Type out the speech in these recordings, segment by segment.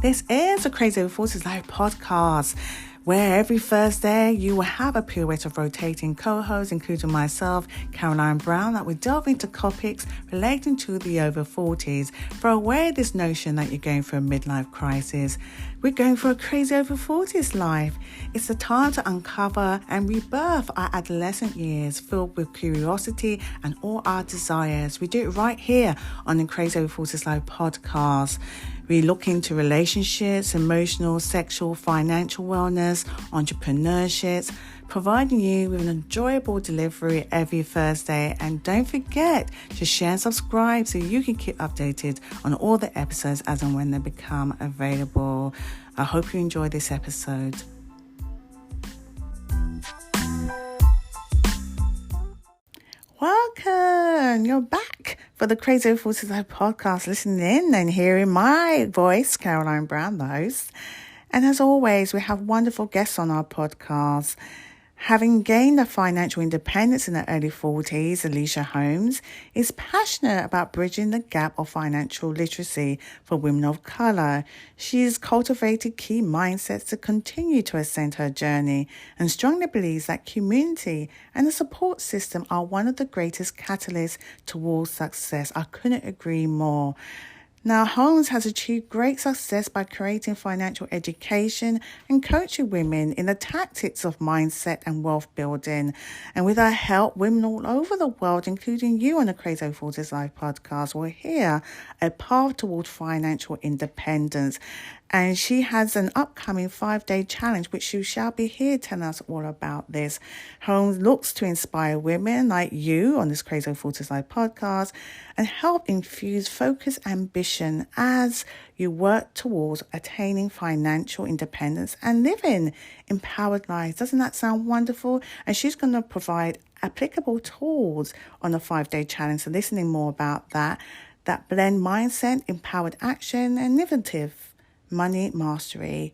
This is the Crazy Over 40s Live podcast, where every Thursday you will have a pirouette of rotating co-hosts, including myself, Caroline Brown, that will delve into topics relating to the over 40s. For aware of this notion that you're going through a midlife crisis, we're going for a crazy over 40s life. It's the time to uncover and rebirth our adolescent years filled with curiosity and all our desires. We do it right here on the Crazy Over 40s Live podcast. We look into relationships, emotional, sexual, financial wellness, entrepreneurships, providing you with an enjoyable delivery every Thursday. And don't forget to share and subscribe so you can keep updated on all the episodes as and when they become available. I hope you enjoy this episode. Welcome, you're back for the Crazy Over 40s Live podcast, listening in and hearing my voice, Caroline Brown, the host. And as always, we have wonderful guests on our podcast. Having gained a financial independence in the early 40s, Alicia Holmes is passionate about bridging the gap of financial literacy for women of colour. She's cultivated key mindsets to continue to ascend her journey and strongly believes that community and the support system are one of the greatest catalysts towards success. I couldn't agree more. Now, Holmes has achieved great success by creating financial education and coaching women in the tactics of mindset and wealth building. And with her help, women all over the world, including you on the Crazy Over 40s Live podcast, will hear a path towards financial independence. And she has an upcoming 5-day challenge, which she shall be here telling us all about this. Holmes looks to inspire women like you on this Crazy Over 40s Live podcast and help infuse focus ambition as you work towards attaining financial independence and living empowered lives. Doesn't that sound wonderful? And she's going to provide applicable tools on the 5-day challenge. So listening more about that blend mindset, empowered action, and innovative money mastery.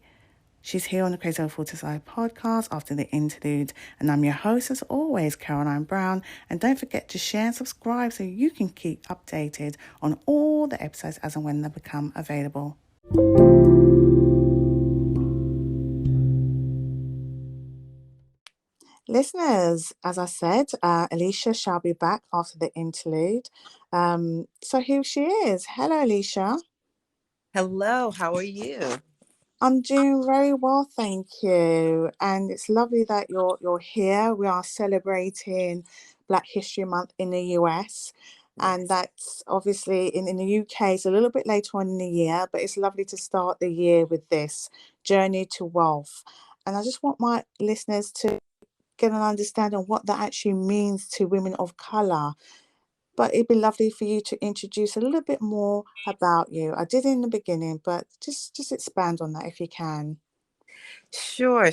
She's here on the Crazy Over 40s Live podcast after the interlude. And I'm your host, as always, Caroline Brown. And don't forget to share and subscribe so you can keep updated on all the episodes as and when they become available. Listeners, as I said, Alicia shall be back after the interlude. So here she is. Hello, Alicia. Hello, how are you? I'm doing very well, thank you. And it's lovely that you're here. We are celebrating Black History Month in the US. And Yes. that's obviously in the UK, it's a little bit later on in the year, but it's lovely to start the year with this journey to wealth. And I just want my listeners to get an understanding of what that actually means to women of colour. But it'd be lovely for you to introduce a little bit more about you. I did in the beginning, but just expand on that if you can. Sure.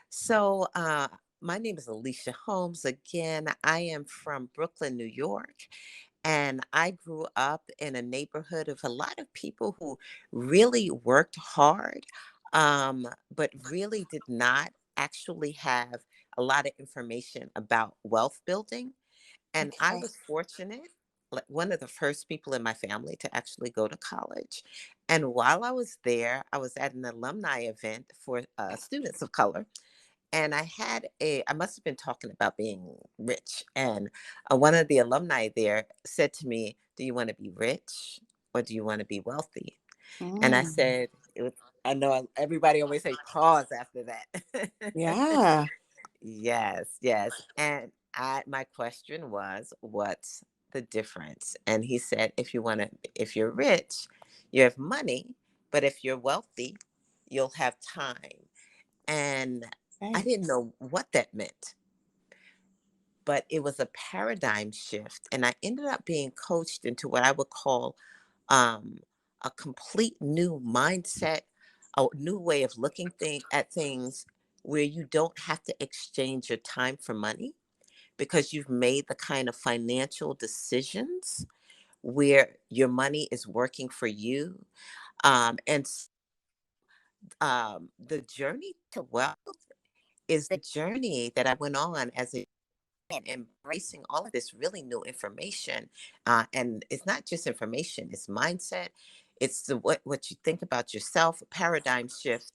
So, my name is Alicia Holmes. Again, I am from Brooklyn, New York, and I grew up in a neighborhood of a lot of people who really worked hard, but really did not actually have a lot of information about wealth building. And I Okay. was fortunate, like one of the first people in my family to actually go to college. And while I was there, I was at an alumni event for students of color. And I must have been talking about being rich. And one of the alumni there said to me, "Do you want to be rich or do you want to be wealthy?" And I Mm, said, I know everybody always say pause after that. yeah. Yes. And my question was, what's the difference? And he said, if you're rich, you have money, but if you're wealthy, you'll have time. And I Okay. didn't know what that meant, but it was a paradigm shift. And I ended up being coached into what I would call um, a complete new mindset, a new way of looking at things where you don't have to exchange your time for money because you've made the kind of financial decisions where your money is working for you. The journey to wealth is the journey that I went on as a and embracing all of this really new information. And it's not just information, it's mindset, It's what you think about yourself, a paradigm shift.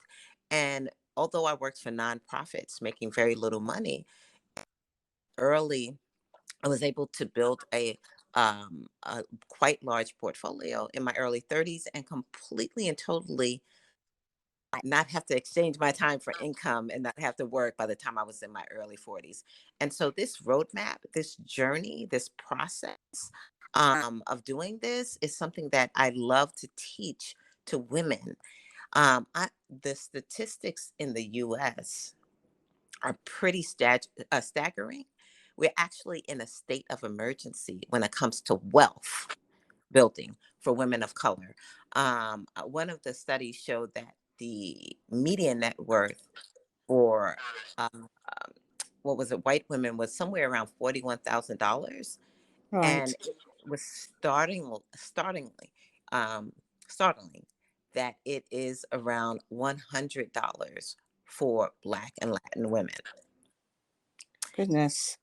And although I worked for nonprofits making very little money, early I was able to build a quite large portfolio in my early 30s and completely and totally not have to exchange my time for income and not have to work by the time I was in my early 40s. And so this roadmap, this journey, this process of doing this is something that I love to teach to women. The statistics in the US are pretty staggering. We're actually in a state of emergency when it comes to wealth building for women of color. One of the studies showed that the median net worth for what was it, white women was somewhere around $41,000, Right. and it was um, startling that it is around $100 for Black and Latin women. Goodness.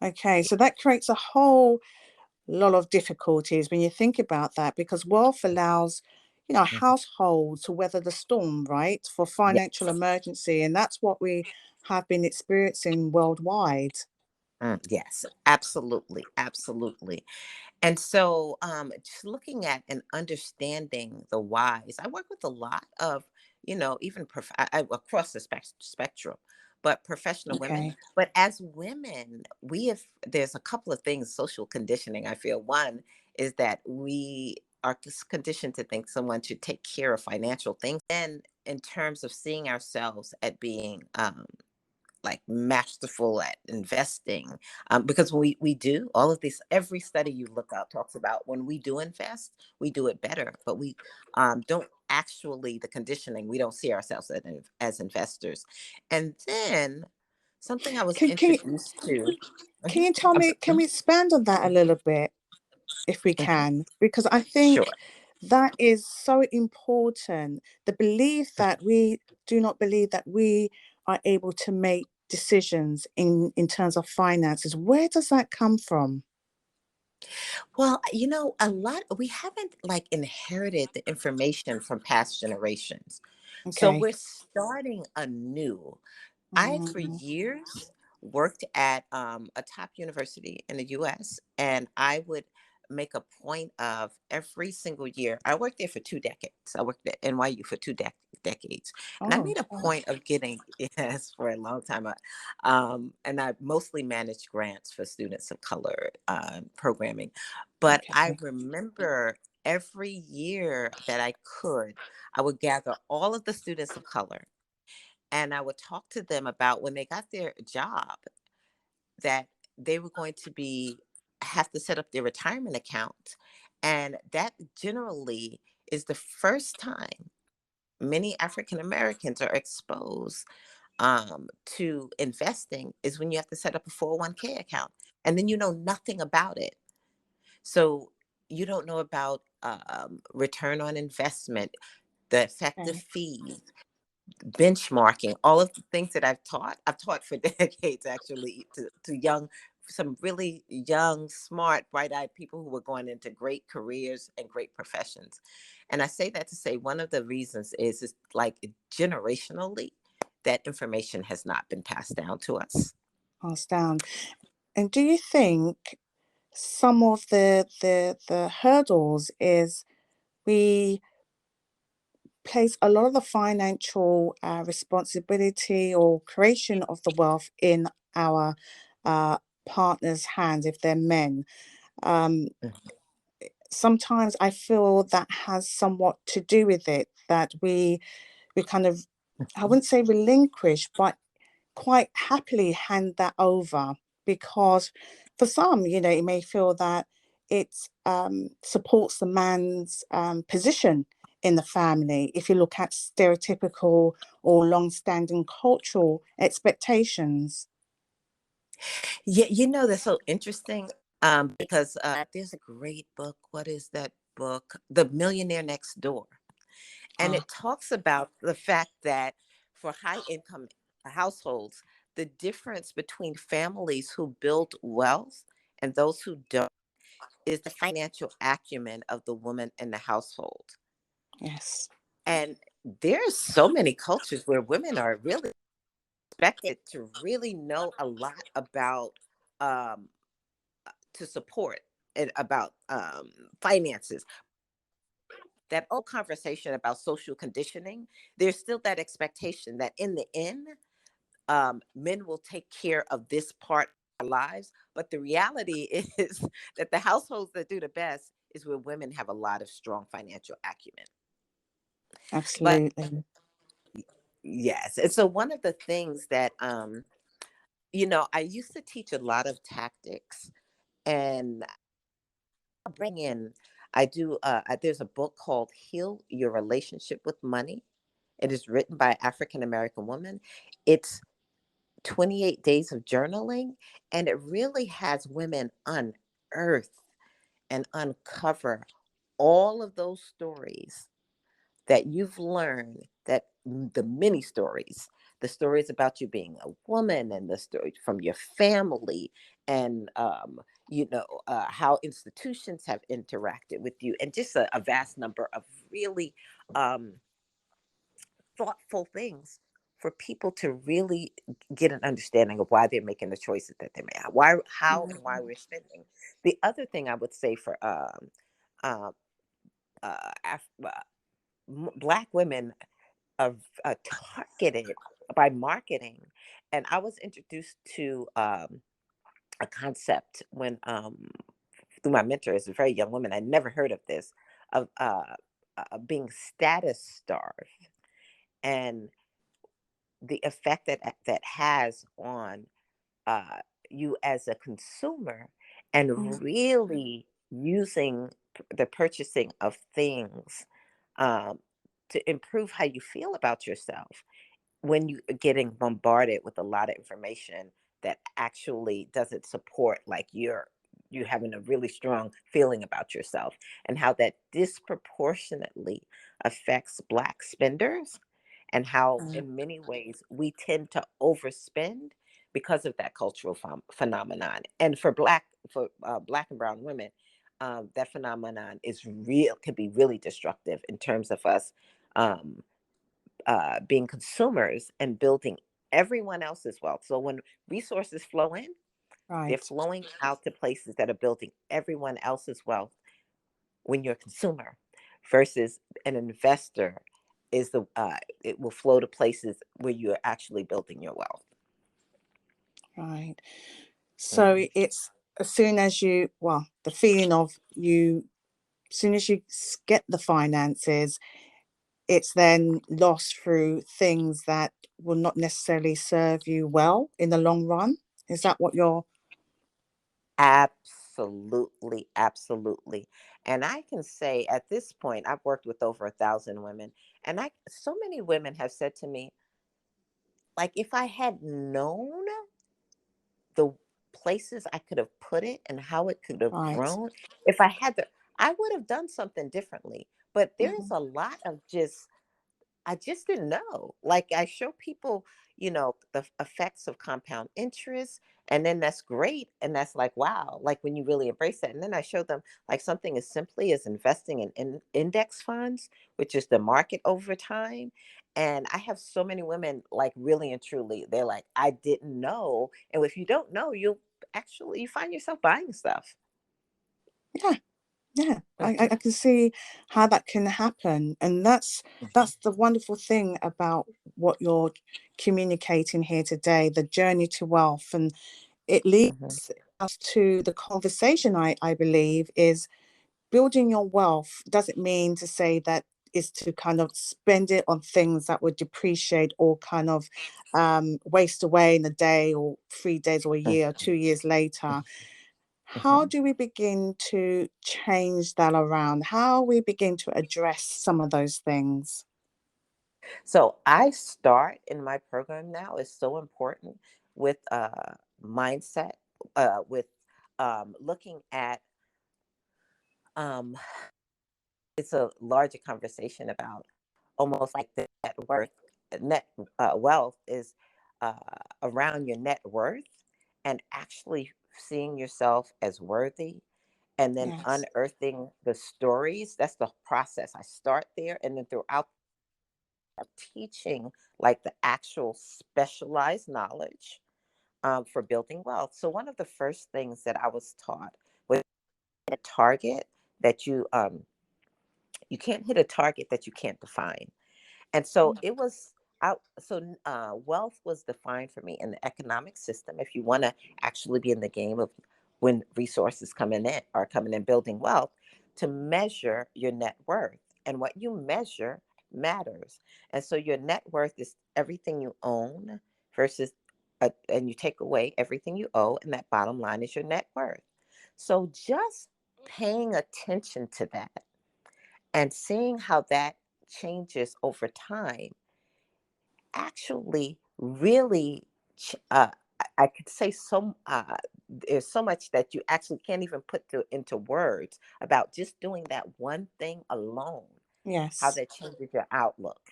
Okay, so that creates a whole lot of difficulties when you think about that, because wealth allows, Mhm. households to weather the storm, right? For financial Yes. emergency. And that's what we have been experiencing worldwide. Yes, absolutely, absolutely. And so, just looking at and understanding the whys, I work with a lot of, even across the spectrum, but professional women. Okay. But as women, there's a couple of things, social conditioning, I feel. One is that we are conditioned to think someone should take care of financial things. And in terms of seeing ourselves at being, like masterful at investing, because we do all of this. Every study you look up talks about when we do invest, we do it better, but we don't actually, the conditioning, we don't see ourselves as investors. And then something I was Can, can, you- introduced to. can Mhm. you tell I'm me, sorry. can we expand on that a little bit, if we Mhm. can? Because I think Sure. that is so important. The belief that we do not believe that we are able to make decisions in terms of finances. Where does that come from? Well, a lot, we haven't like inherited the information from past generations. So Okay. we're starting anew. I, for Mm, years, worked at a top university in the US, and I would make a point of every single year. I worked there for 2 decades. I worked at NYU for decades. And I oh, made a wow. point of getting, yes, for a long time. And I mostly managed grants for students of color programming. But I Okay. remember every year that I could, I would gather all of the students of color and I would talk to them about when they got their job that they were going to be have to set up their retirement account. And that generally is the first time many African Americans are exposed to investing is when you have to set up a 401k account. And then you know nothing about it. So you don't know about return on investment, the effective Okay. fees, benchmarking, all of the things that I've taught for decades actually to some really young, smart, bright-eyed people who were going into great careers and great professions. And I say that to say one of the reasons is like generationally that information has not been passed down to us. Passed down. And do you think some of the hurdles is we place a lot of the financial responsibility or creation of the wealth in our uh, partners' hands if they're men? Um, Mhm. Sometimes I feel that has somewhat to do with it, that we kind of, I wouldn't say relinquish, but quite happily hand that over, because for some, it may feel that it supports the man's position in the family. If you look at stereotypical or long-standing cultural expectations. Yeah, that's so interesting. Because there's a great book. What is that book? The Millionaire Next Door. And Ah, it talks about the fact that for high income households, the difference between families who build wealth and those who don't is the financial acumen of the woman in the household. Yes. And there's so many cultures where women are really expected to really know a lot about um, to support and about finances. That old conversation about social conditioning, there's still that expectation that in the end, men will take care of this part of our lives. But the reality is that the households that do the best is where women have a lot of strong financial acumen. But Absolutely. yes, and so one of the things that I used to teach a lot of tactics, and I bring in, I do. There's a book called "Heal Your Relationship with Money." It is written by an African American woman. It's 28 days of journaling, and it really has women unearth and uncover all of those stories that you've learned, that the many stories, the stories about you being a woman, and the story from your family, and how institutions have interacted with you, and just a vast number of really um, thoughtful things for people to really get an understanding of why they're making the choices that they make, why, how, and why we're spending. The other thing I would say for uh, Black women of targeted by marketing. And I was introduced to a concept when through my mentor as a very young woman. I never heard of this, of being status starved, and the effect that has on uh, you as a consumer, Mm. and really using the purchasing of things um, to improve how you feel about yourself when you are getting bombarded with a lot of information that actually doesn't support, like, you having a really strong feeling about yourself, and how that disproportionately affects Black spenders, and how Right. in many ways we tend to overspend because of that cultural phenomenon. And for Black and brown women, that phenomenon is real, can be really destructive in terms of us um, being consumers and building everyone else's wealth. So when resources flow in, they're Right. flowing out to places that are building everyone else's wealth. When you're a consumer versus an investor, it will flow to places where you're actually building your wealth. Right. So Mhm. it's as soon as you, well, the feeling of you, as soon as you get the finances, it's then lost through things that will not necessarily serve you well in the long run. Is that what you're Absolutely, absolutely. And I can say at this point, I've worked with over 1,000 women, and so many women have said to me, like, if I had known the places I could have put it and how it could have right? grown, if I had the, I would have done something differently. But there's Mhm. a lot of just, I just didn't know. Like, I show people, the effects of compound interest, and then that's great. And that's like, wow, like when you really embrace that. And then I show them like something as simply as investing in index funds, which is the market over time. And I have so many women, like, really and truly, they're like, I didn't know. And if you don't know, you find yourself buying stuff. Yeah, yeah. I Mhm, can see how that can happen, and mhm, that's the wonderful thing about what you're communicating here today, the journey to wealth, and it mhm, leads us to the conversation. I believe is building your wealth doesn't mean to say that is to kind of spend it on things that would depreciate or kind of waste away in a day or 3 days or a year or mhm, 2 years later. How mhm. do we begin to change that around? How we begin to address some of those things? So I start in my program now is so important with mindset, with looking at um, it's a larger conversation about almost like the net worth. Net wealth is uh, around your net worth, and actually seeing yourself as worthy, and then Yes. unearthing the stories. That's the process. I start there, and then throughout teaching like the actual specialized knowledge for building wealth. So one of the first things that I was taught was a target that you can't hit a target that you can't define. And so it was out. So wealth was defined for me in the economic system. If you want to actually be in the game of when resources coming in building wealth, to measure your net worth, and what you measure matters. And so your net worth is everything you own versus, and you take away everything you owe, and that bottom line is your net worth. So just paying attention to that and seeing how that changes over time actually really I could say there's so much that you actually can't even put into words about just doing that one thing alone, how Yes. that changes your outlook.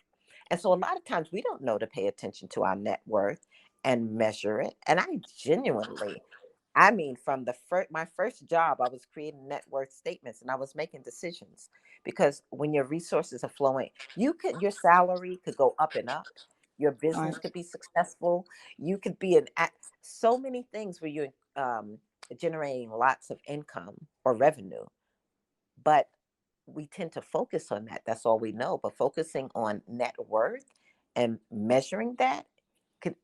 And so a lot of times we don't know to pay attention to our net worth and measure it. And I genuinely, I mean, from the first my first job, I was creating net worth statements and I was making decisions, because when your resources are flowing, your salary could go up and up. Your Right. business could be successful. You could be so many things where you're generating lots of income or revenue, but we tend to focus on that. That's all we know. But focusing on net worth and measuring that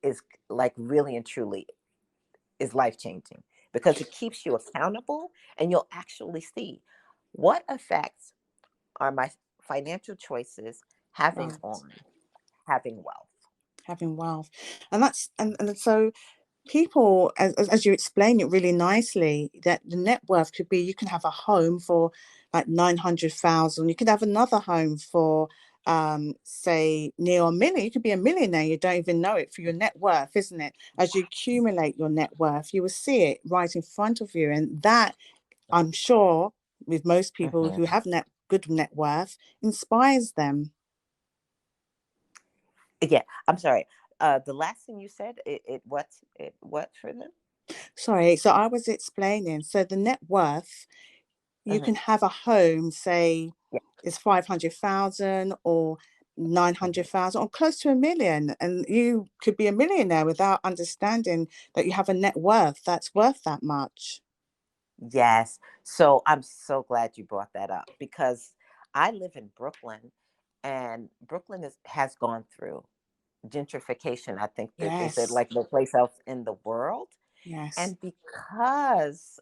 is like really and truly is life changing, because it keeps you accountable, and you'll actually see what effects are my financial choices having Right. on having wealth. Having wealth. And so people, as you explain it really nicely, that the net worth could be, you can have a home for like 900,000. You could have another home for say near a million. You could be a millionaire, you don't even know it, for your net worth, isn't it? As you accumulate your net worth, you will see it right in front of you. And that, I'm sure, with most people Mhm. who have good net worth, inspires them. Yeah, I'm sorry. The last thing you said, what for them? Sorry, so I was explaining, so the net worth, you Hmm. can have a home, say, Yeah. is 500,000 or Mhm. 900,000 or close to a million. And you could be a millionaire without understanding that you have a net worth that's worth that much. Yes. So I'm so glad you brought that up, because I live in Brooklyn, and Brooklyn has gone through gentrification. I think that they said Yes, like no place else in the world. yes, And because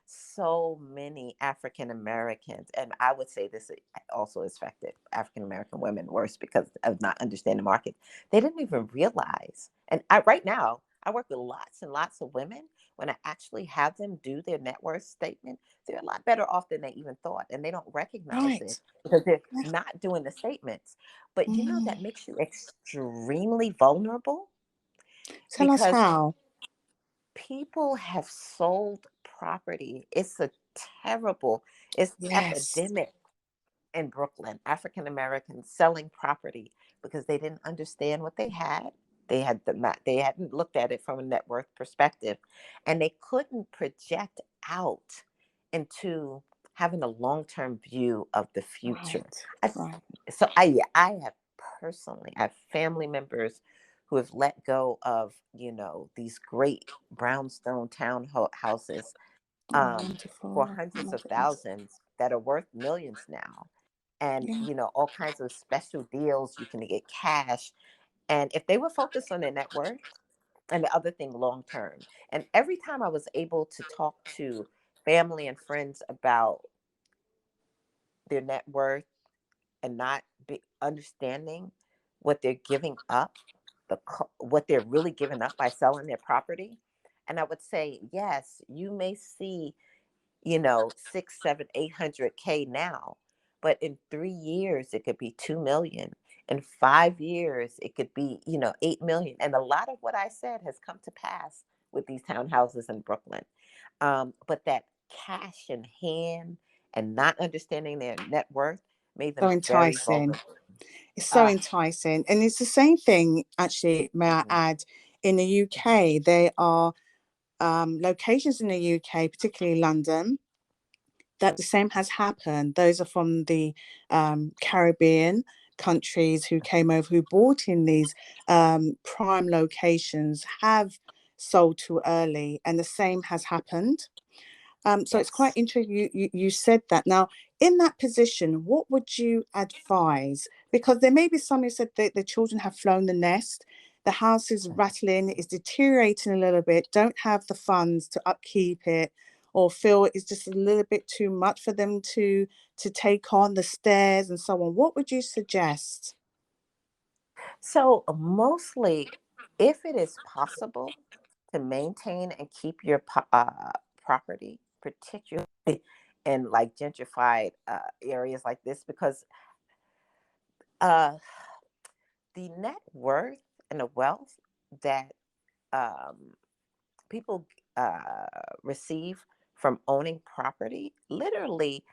so many African Americans, and I would say this also has affected African American women worse because of not understanding the market, they didn't even realize. And right now, I work with lots and lots of women. When I actually have them do their net worth statement, they're a lot better off than they even thought. And they don't recognize it right. because they're Yeah. not doing the statements. But Mm. that makes you extremely vulnerable, Tell us because how. people have sold property. It's a terrible, it's Yes, epidemic in Brooklyn. African Americans selling property because they didn't understand what they had. They hadn't looked at it from a net worth perspective, and they couldn't project out into having a long-term view of the future. right, I, right. yeah, I have family members who have let go of, these great brownstone houses, Oh, for wonderful. Oh hundreds my of goodness. thousands that are worth millions now. And, Yeah. all kinds of special deals. You can get cash. And if they were focused on their net worth and the other thing long term, and every time I was able to talk to family and friends about their net worth and not be understanding what they're giving up, what they're really giving up by selling their property. And I would say, yes, you may see, six, seven, 800K now, but in 3 years it could be 2 million. In 5 years it could be, 8 million. And a lot of what I said has come to pass with these townhouses in Brooklyn. But that cash in hand and not understanding their net worth made So them very enticing. vulnerable. It's so Ah, enticing. And it's the same thing, actually, may I mhm, add, in the UK. There are locations in the UK, particularly London, that the same has happened. Those are from the Caribbean countries who came over, who bought in these prime locations, have sold too early, and the same has happened. So it's quite Yes. interesting you said that. Now, in that position, what would you advise? Because there may be some who said that the children have flown the nest, the house is rattling, is deteriorating a little bit, don't have the funds to upkeep it, or feel it's just a little bit too much for them to take on the stairs and so on. What would you suggest? So mostly, if it is possible to maintain and keep your property, particularly in like gentrified areas like this, because uh, the net worth and the wealth that um, people receive from owning property, literally,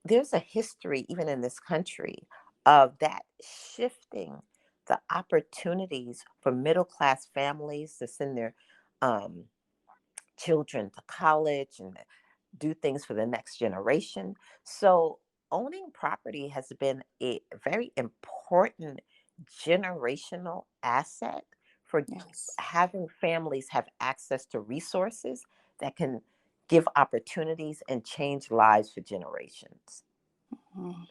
there's a history, even in this country, of that shifting the opportunities for middle class families to send their um, children to college and do things for the next generation. So, owning property has been a very important generational asset for Yes. having families have access to resources that can give opportunities and change lives for generations. Mm,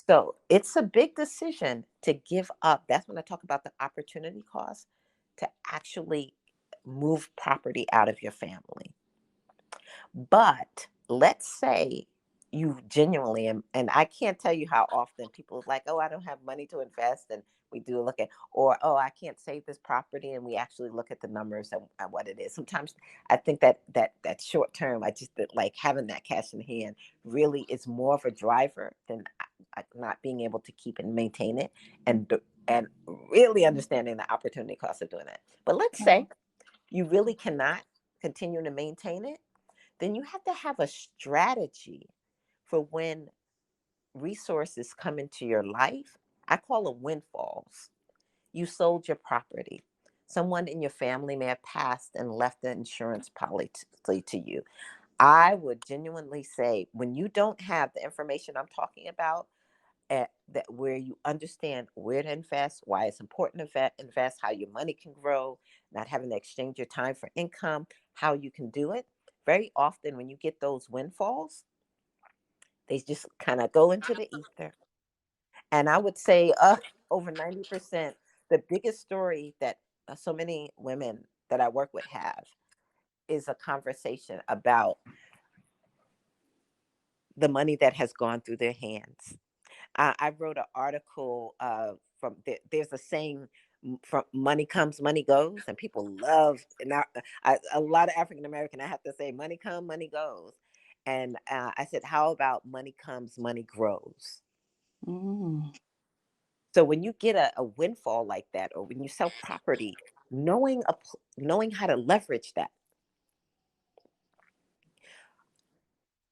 So it's a big decision to give up. That's when I talk about the opportunity cost to actually move property out of your family. But let's say you genuinely, and I can't tell you how often people are like, oh, I don't have money to invest. And we do look at, or, oh, I can't save this property. And we actually look at the numbers and what it is. Sometimes I think that short term, I just like having that cash in hand really is more of a driver than not being able to keep and maintain it and really understanding the opportunity cost of doing that. But let's mm, say you really cannot continue to maintain it, then you have to have a strategy for when resources come into your life. I call them windfalls. You sold your property. Someone in your family may have passed and left the insurance policy to you. I would genuinely say when you don't have the information I'm talking about, that where you understand where to invest, why it's important to invest, how your money can grow, not having to exchange your time for income, how you can do it. Very often, when you get those windfalls, they just kind of go into the ether. And I would say, over 90%, the biggest story that so many women that I work with have is a conversation about the money that has gone through their hands. I wrote an article there's a saying, from money comes, money goes, and people love. And a lot of African American, I have to say, money come, money goes. And I said, how about money comes, money grows? mm. So when you get a windfall like that, or when you sell property, knowing how to leverage that.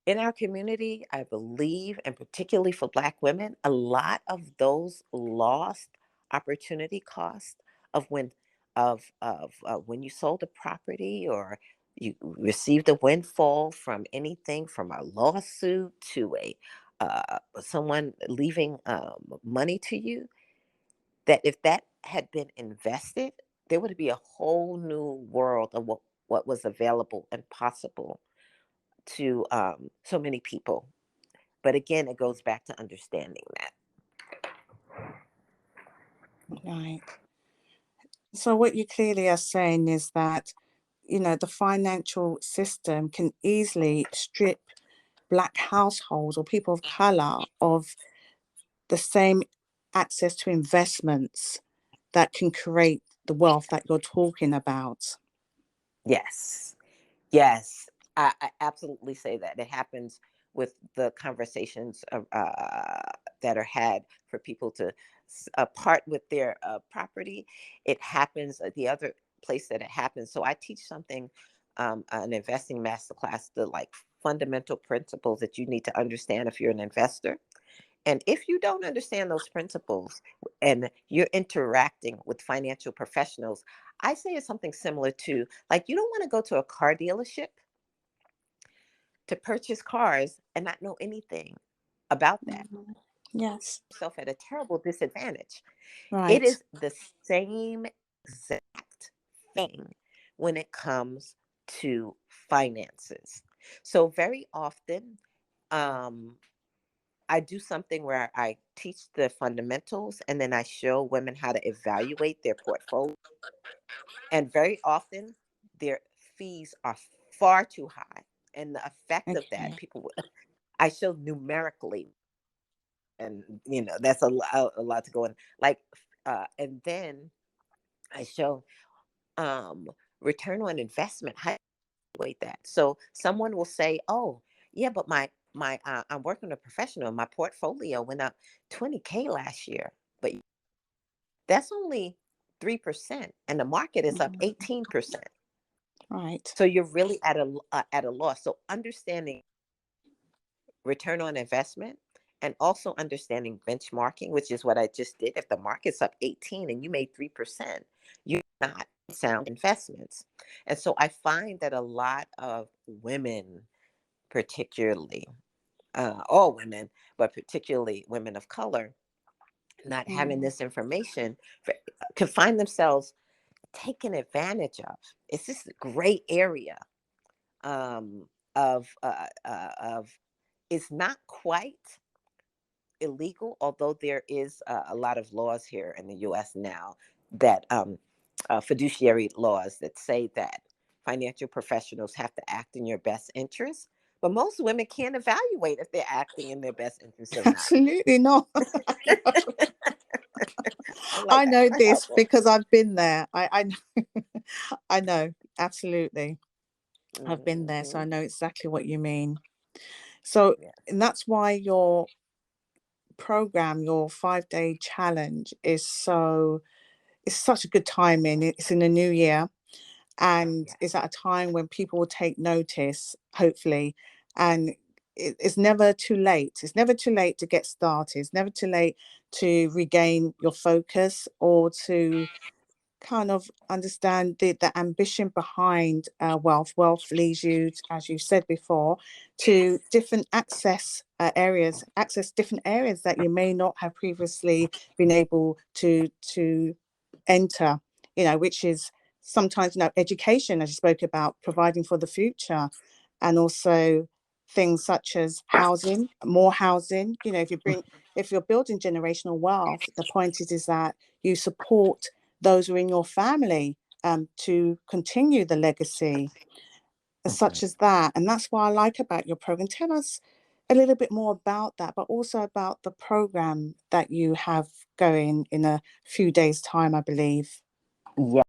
In our community, I believe, and particularly for Black women, a lot of those lost opportunity costs of when you sold a property, or you received a windfall from anything from a lawsuit to a someone leaving money to you. That if that had been invested, there would be a whole new world of what was available and possible to so many people. But again, it goes back to understanding that. Right. So what you clearly are saying is that, the financial system can easily strip Black households or people of color of the same access to investments that can create the wealth that you're talking about. Yes. Yes. I absolutely say that. It happens with the conversations that are had for people to part with their property. It happens at the other place that it happens. So I teach something, an investing masterclass, the like fundamental principles that you need to understand if you're an investor. And if you don't understand those principles and you're interacting with financial professionals, I say it's something similar to, like, you don't want to go to a car dealership to purchase cars and not know anything about that. Yes. Self at a terrible disadvantage. It Right. is the same exact thing when it comes to finances. So very often, um, I do something where I teach the fundamentals and then I show women how to evaluate their portfolio. And very often, their fees are far too high. And the effect of that, Okay. I show numerically, and that's a lot to go in. Like, and then I show um, return on investment. How do you evaluate that? So someone will say, "Oh, yeah, but my I'm working a professional. My portfolio went up 20K last year, but that's only 3%, and the market is up Mhm. 18%. Right. So you're really at a loss. So understanding return on investment and also understanding benchmarking, which is what I just did. If the market's up 18 and you made 3%, you're not sound investments. And so I find that a lot of women, particularly all women, but particularly women of color, not having Mm. this information, can find themselves taken advantage of. It's this gray area um, of it's not quite illegal, although there is a lot of laws here in the U.S. now that fiduciary laws that say that financial professionals have to act in your best interest. But most women can't evaluate if they're acting in their best interest or not. Absolutely not. I'm like, I I know gotta help this them. because I've been there. I know. I know. Absolutely. I've been there, so I Hmm. know exactly what you mean. So, Yes. and that's why your program, your 5-day challenge it's such a good timing. It's in the new year and Yes. it's at a time when people will take notice, hopefully. And it's never too late. It's never too late to get started. It's never too late to regain your focus or to kind of understand the ambition behind wealth. Wealth leads you, as you said before, to different access different areas that you may not have previously been able to enter, which is sometimes, education, as you spoke about, providing for the future, and also things such as housing, more housing. If you're building generational wealth, the point is that you support those who are in your family to continue the legacy, Mhm. such as that. And that's what I like about your program. Tell us a little bit more about that, but also about the program that you have going in a few days' time, I believe. Yeah.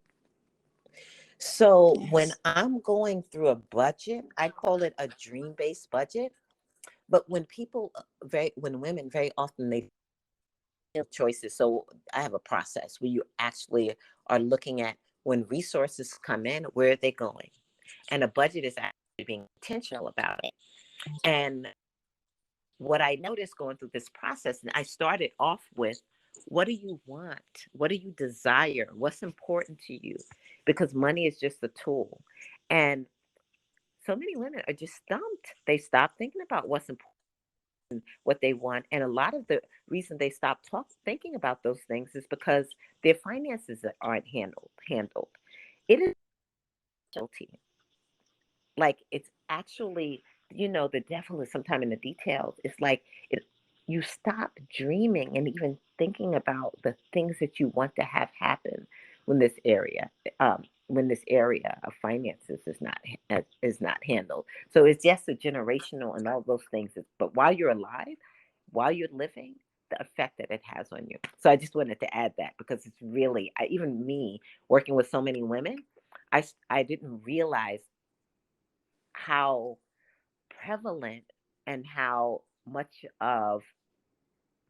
So when Yes. I'm going through a budget, I call it a dream-based budget. But when when women very often they have choices. So I have a process where you actually are looking at when resources come in, where are they going? And a budget is actually being intentional about it. And what I noticed going through this process, and I started off with, what do you want? What do you desire? What's important to you? Because money is just a tool. And so many women are just stumped. They stop thinking about what's important, what they want. And a lot of the reason they stop thinking about those things is because their finances aren't handled. It is guilty. Like it's actually, the devil is sometime in the details. It's like it you stop dreaming and even thinking about the things that you want to have happen when this area of finances is not handled. So it's just a generational and all those things. But while you're alive, while you're living, the effect that it has on you. So I just wanted to add that because it's really, even me working with so many women, I didn't realize how prevalent and how much of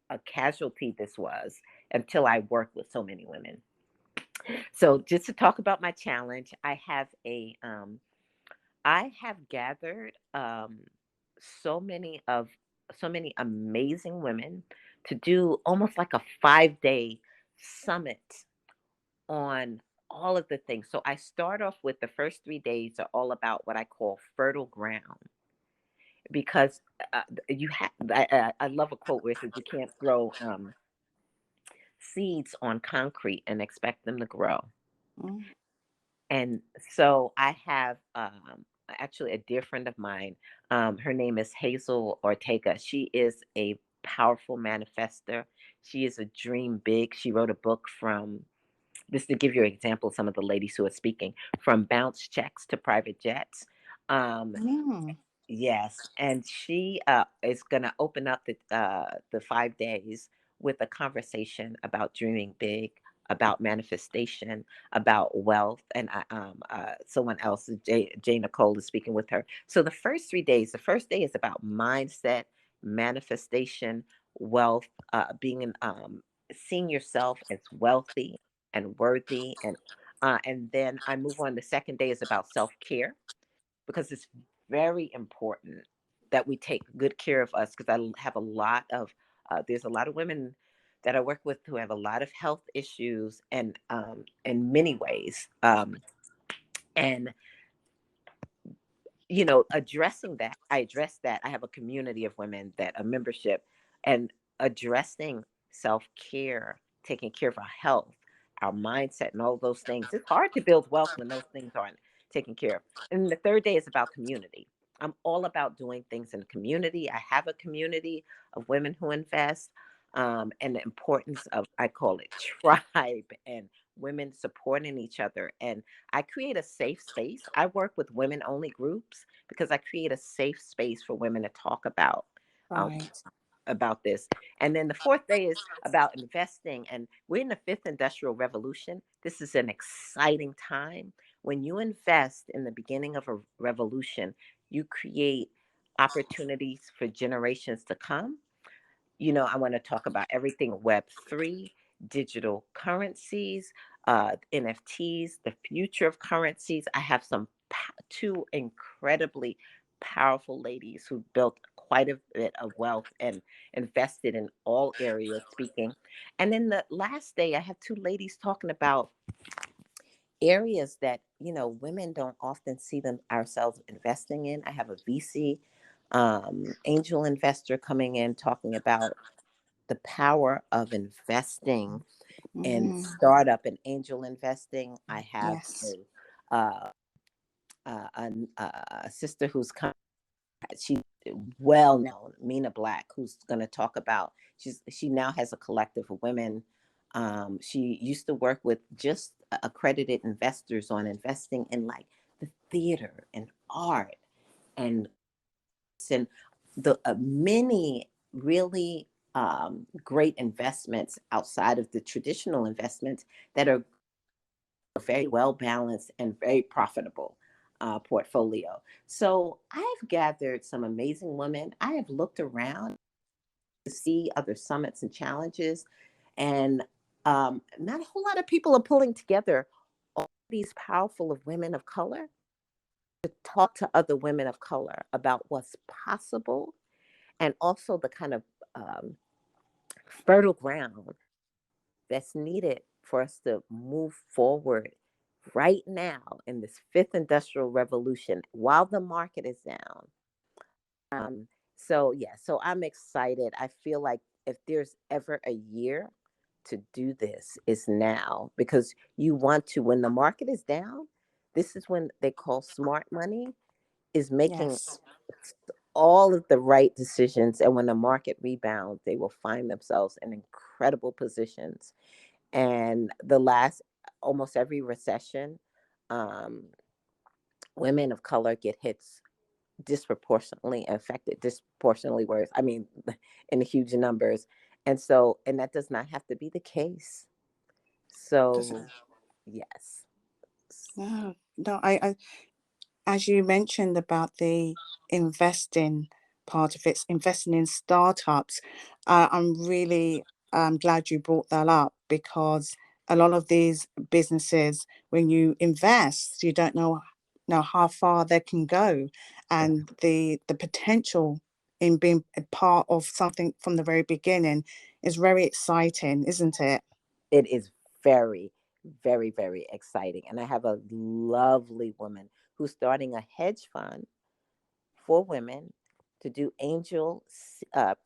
a casualty this was until I worked with so many women. So just to talk about my challenge, I have gathered so many of so many amazing women to do almost like a 5-day summit on all of the things. So I start off with the first 3 days are all about what I call fertile ground. because you have. I love a quote where it says you can't throw seeds on concrete and expect them to grow. Mm. And so I have actually a dear friend of mine. Her name is Hazel Ortega. She is a powerful manifester. She is a dream big. She wrote a book from this to give you an example of some of the ladies who are speaking, from bounce checks to private jets. Um, Mm. Yes, and she is going to open up the 5 days with a conversation about dreaming big, about manifestation, about wealth, and someone else, Jay Nicole, is speaking with her. So the first 3 days, the first day is about mindset, manifestation, wealth, seeing yourself as wealthy and worthy, and then I move on. The second day is about self care because it's very important that we take good care of us because I have a lot of there's a lot of women that I work with who have a lot of health issues and in many ways and addressing that. I address that. I have a community of women that a membership and addressing self-care, taking care of our health, our mindset, and all those things. It's hard to build wealth when those things aren't taken care of. And the third day is about community. I'm all about doing things in the community. I have a community of women who invest, and the importance of, I call it tribe, and women supporting each other. And I create a safe space. I work with women only groups because I create a safe space for women to talk um, Right. this. And then the fourth day is about investing. And we're in the fifth industrial revolution. This is an exciting time. When you invest in the beginning of a revolution, you create opportunities for generations to come. I want to talk about everything Web3, digital currencies, NFTs, the future of currencies. I have two incredibly powerful ladies who built quite a bit of wealth and invested in all areas speaking. And then the last day, I have two ladies talking about areas that, women don't often see them ourselves investing in. I have a VC angel investor coming in talking about the power of investing in Mm. startup and angel investing. I have Yes. uh, a sister who's she's well known, Mina Black, who's going to talk about. She now has a collective of women. She used to work with just accredited investors on investing in like the theater and art and the many really great investments outside of the traditional investments that are very well balanced and very profitable portfolio. So I've gathered some amazing women. I have looked around to see other summits and challenges, and not a whole lot of people are pulling together all these powerful of women of color to talk to other women of color about what's possible and also the kind of um, fertile ground that's needed for us to move forward right now in this fifth industrial revolution while the market is down. So yeah, so I'm excited. I feel like if there's ever a year to do this, is now because you want to, when the market is down, this is when they call smart money is making Yes. all of the right decisions. And when the market rebounds, they will find themselves in incredible positions. And the last, almost every recession, um, women of color get hits disproportionately, affected disproportionately worse. I mean, in huge numbers. And that does not have to be the case. Doesn't. So, yes. No. No. I as you mentioned about the investing part of it, investing in startups, I'm really glad you brought that up because a lot of these businesses, when you invest, you don't know how far they can go, and the potential in being a part of something from the very beginning is very exciting, isn't it? It is very, very, very exciting. And I have a lovely woman who's starting a hedge fund for women to do angel,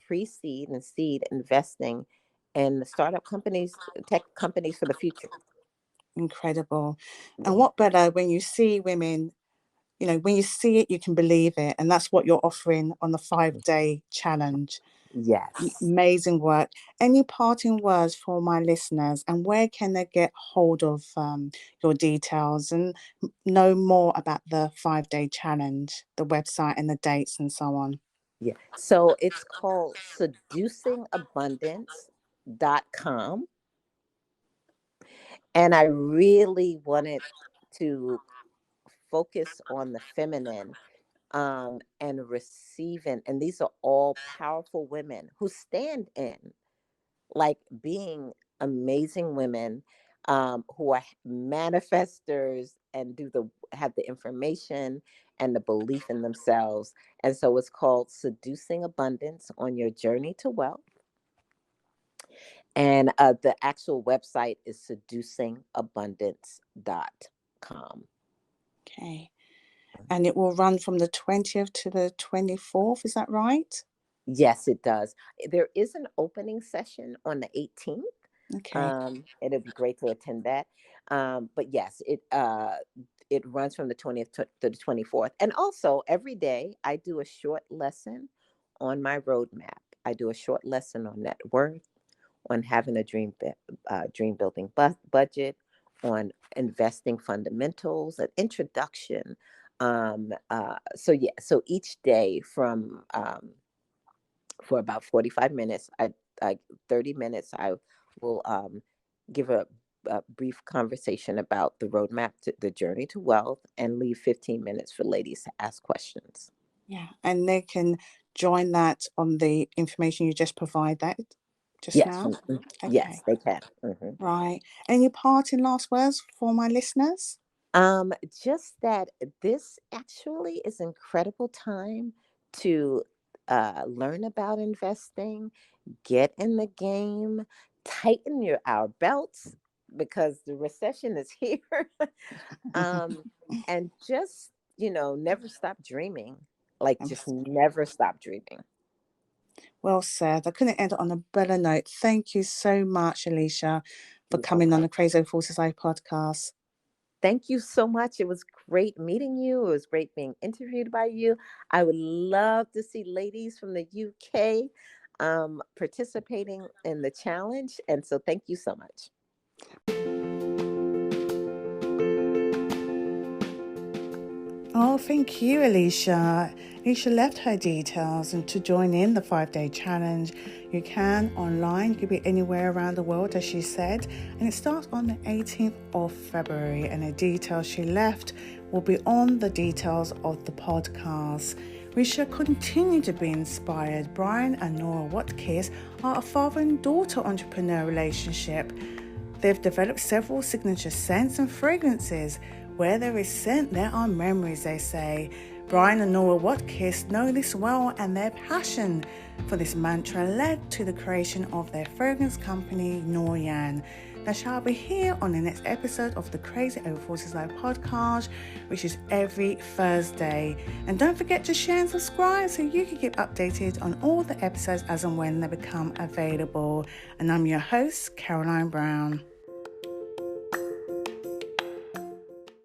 pre-seed and seed investing in startup companies, tech companies for the future. Incredible. And Yeah. what better when you see women, when you see it, you can believe it. And that's what you're offering on the 5-day challenge. Yes. Amazing work. Any parting words for my listeners, and where can they get hold of your details and know more about the 5-day challenge, the website and the dates and so on? Yeah. So it's called seducingabundance.com. And I really wanted to focus on the feminine, and receiving. And these are all powerful women who stand in, like, being amazing women, who are manifestors and have the information and the belief in themselves. And so it's called Seducing Abundance on Your Journey to Wealth. And the actual website is seducingabundance.com. Okay. And it will run from the 20th to the 24th, is that right? Yes, it does. There is an opening session on the 18th. Okay. It'll be great to attend that. But yes, it runs from the 20th to the 24th. And also every day I do a short lesson on my roadmap. I do a short lesson on net worth, on having a dream building budget, on investing fundamentals, an introduction. So each day for about 45 minutes, I 30 minutes, I will give a brief conversation about the roadmap to the journey to wealth, and leave 15 minutes for ladies to ask questions. Yeah. And they can join that on the information you just provided just Yes, now. yes, Okay. they can. Hmm. Right. Any parting last words for my listeners? Just that this actually is incredible time to learn about investing, get in the game, tighten our belts, because the recession is here. um, and just, never stop dreaming. Like, just never stop dreaming. Well said. I couldn't end it on a better note. Thank you so much, Alicia, for You're coming on welcome. the Crazy Forces I podcast. Thank you so much. It was great meeting you. It was great being interviewed by you. I would love to see ladies from the UK participating in the challenge. And so thank you so much. Oh, thank you, Alicia. Alicia left her details, and to join in the 5-day challenge, you can online. You could be anywhere around the world, as she said, and it starts on the 18th of February. And the details she left will be on the details of the podcast. We should continue to be inspired. Brian and Nora Watkins are a father and daughter entrepreneur relationship. They've developed several signature scents and fragrances. Where there is scent, there are memories, they say. Brian and Nora Watkins know this well, and their passion for this mantra led to the creation of their fragrance company, Norian. That shall be here on the next episode of the Crazy Over 40s Live podcast, which is every Thursday. And don't forget to share and subscribe so you can keep updated on all the episodes as and when they become available. And I'm your host, Caroline Brown.